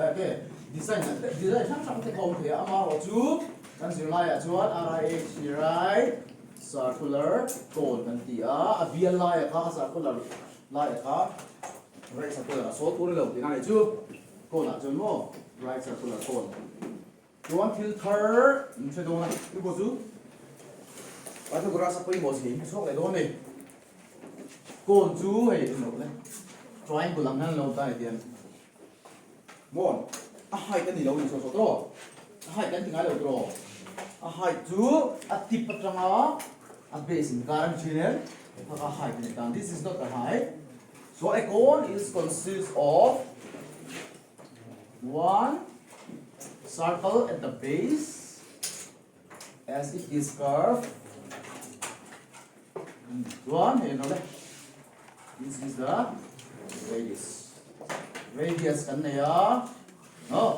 cái design sang cái không thì ama ở chú kan zero line chuan RH right circular cone kan ti a bial line ka circular line ka right circular so puri lo ti na le chu cone a chun mo right circular cone chuan filter che do na cái bộ chú Pythagoras sa poi mo si so le do này cone chú hay no le triangle lang nan lo ta tiền mon hai cái gì lâu đi số đó hai cái tiếng ai lâu đó hai chú tip trong đó base in current channel hai cái này this is not a high so a cone is consists of one circle at the base as it is curved one you know this is the radius cái này á nó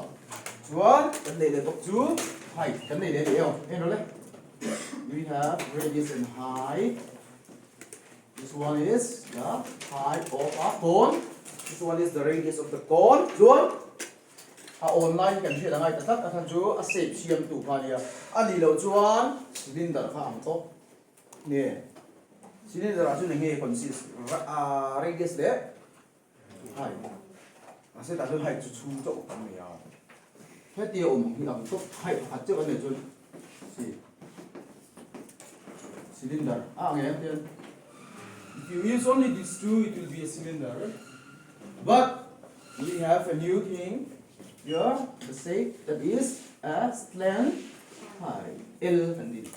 chuan cái này là tốc chú height cái này là đều nghe nó đấy we have radius and height this one is the height of a cone this one is the radius of the cone chuan online kan thela ngai ta tak athan chu a shape siam tu kha nia ani lo chuan cylinder kha ang to nè cylinder a chu nge consist radius de height sẽ tạo ra hai chú chỗ của mình à hết tiêu thì làm tốt hai hạt trước cái này rồi cylinder nghe em tiên if you use only these two it will be a cylinder but we have a new thing here the shape that is a slant height L and D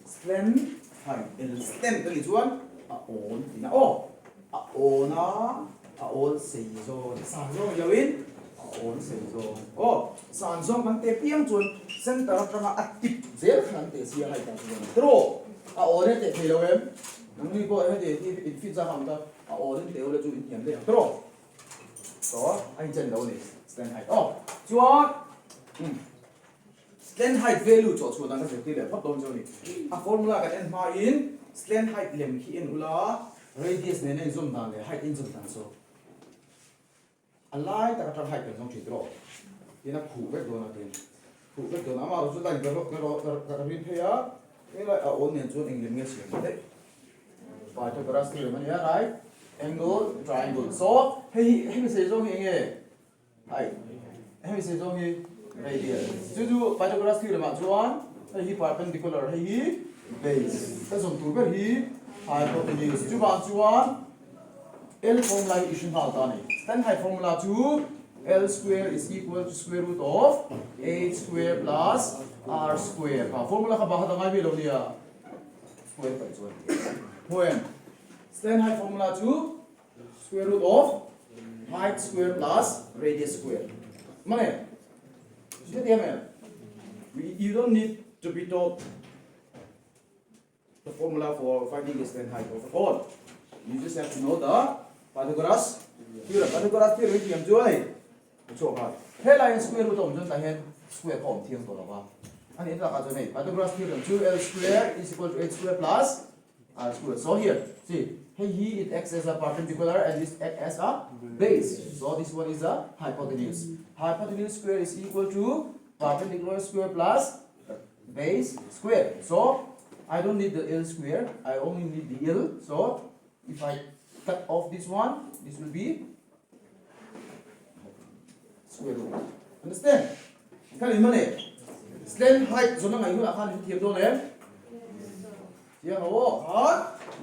slant height L slant cái gì chuan ổn thì nó ổn nó ổn xì rồi sản xuất nhiều ít ổn xì rồi sản xuất bằng tiền piang chuẩn center trong active dễ khăn tiền xì hay tăng chuẩn trâu ổn đấy thì đâu em nắng đi coi hay thì fit ra hàng ta ổn đấy đều là chú ý nhận đấy trâu đó anh chân đâu này stand height chuột stand height value cho chuột đang cái gì đấy phát động cho này formula cái n ma in stand height lem khi in ula radius này này zoom down này height in zoom down so alai ta ka hai kan jong chi tro ina khu ve do na tin khu ve do na ma ro chu dai ga rin the ya e la a on nen chu eng lem nge siam de Pythagoras theorem man ya right angle triangle so hey me se jong nge hey se jong hi radius chu Pythagoras theorem ma chuan hi perpendicular hi base ta jong tu ver hi hypotenuse chu ba chuan L formula equation hal ta ni stand height formula 2 L square is equal to square root of h square plus r square ka formula ka ba ha ngai bi lo nia square pa chuan when stand height formula 2 square root of height square plus radius square mane you don't need to be taught the formula for finding the stand height of a cone you just have to know the Pythagoras theorem Pythagoras theorem thì làm chưa này chỗ hỏi thế là square root tổng dân tại hen square phỏng thiêng tổ là anh ấy là cái này Pythagoras theorem 2L square is equal to h square plus r square so here see hey it acts as a perpendicular and this acts as a base so this one is a hypotenuse hypotenuse square is equal to perpendicular square plus base square so I don't need the L square I only need the L so if I cut off this one, this will be square root. Understand? Kan ini mana? Stand height zona ngai hula kan thiam do le. Thiam ho.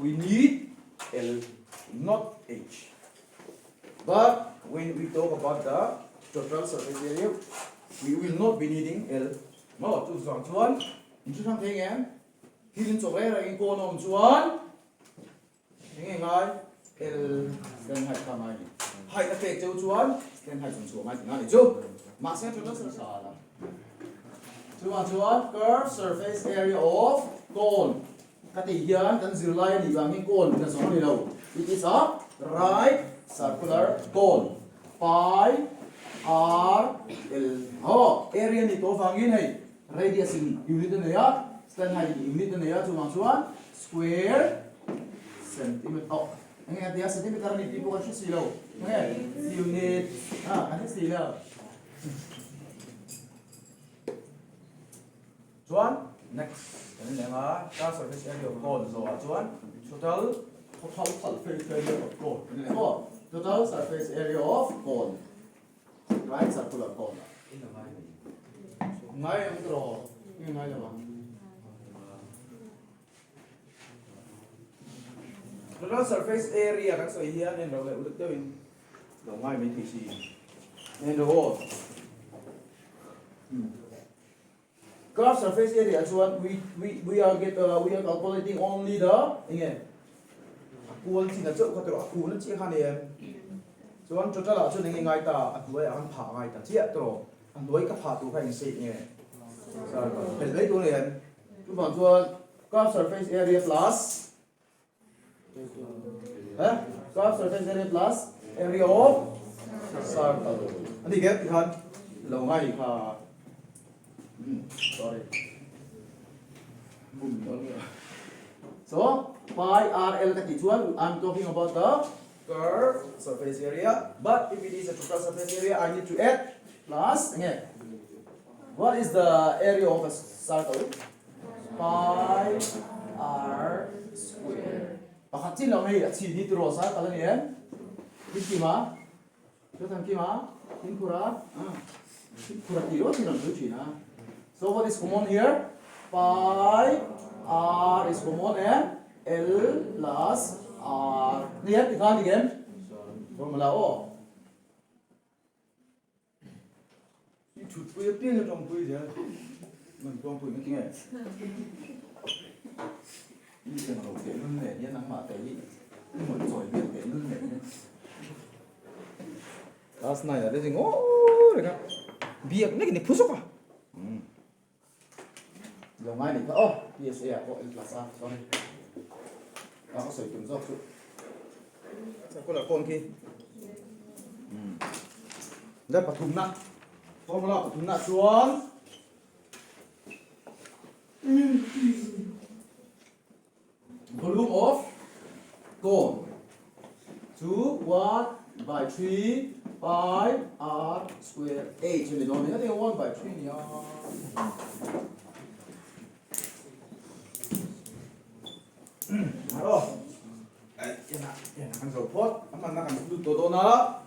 We need L, not H. But when we talk about the total surface area, we will not be needing L. No, tu zong chuan. Ini sang theng em. Hilin chok le ra in ko nom chuan. Nghe ngai L stand height ka mai height a tek cheu chuan stand height chung chu mai tinga ni chu ma se chu na sa la chuan curved surface area of cone ka ti hian kan zero line ni wang in cone na song ni lo it is a right circular cone pi r l area ni to wangin hei radius in unit na ya stand height in unit na ya chuan square centimeter anh em thấy centimeter này thì bukan sih silo Okay, unit. Anh thích gì nào? Chuan, next. Cái này mà ta surface area of cone rồi. Chuan, total surface area of cone. Cái này có total surface area of cone. Right circular cone. Ngay em rồi. Ngay là bằng. Total surface area các sợi hier nên rồi lại được tới đầu ngay mấy thị gì nên rồi graph surface area so we are calculating only the again akual chỉ là chỗ có thể akual nó chỉ hai em so anh total là chỗ này ngay ta akual anh phá ngay ta chỉ rồi anh đối các phá tụ phải xị nhé sao phải lấy tụ này chúng bạn cho graph surface area plus graph surface area plus area of circle. Anh đi ghép thì hơn lâu ngay khá sorry so pi r l cái chỉ chuan I'm talking about the curved surface area but if it is a total surface area I need to add plus again what is the area of a circle pi r square bakit sila may at si dito rosa kala niyan kima so tan kima kura kilo tinang China so what is common here pi r is common and l plus r niyan tikhan again formula o chút bữa tiên trong bữa giờ mình trong bữa cái này như thế nào để luôn này như nắng mà thấy một rồi biết để luôn này last night là gì ngó rồi các việc này phun sốc à giờ mai này BSE là sao sorry có sợi kiểm soát chút sao có là con kia đây bắt thùng nặng formula bắt thùng nặng xuống volume of cone 1 by 3 pi r square h in the denominator 1 by 3 nha rồi cái này ăn dầu phốt ăn ăn ăn đủ đồ đó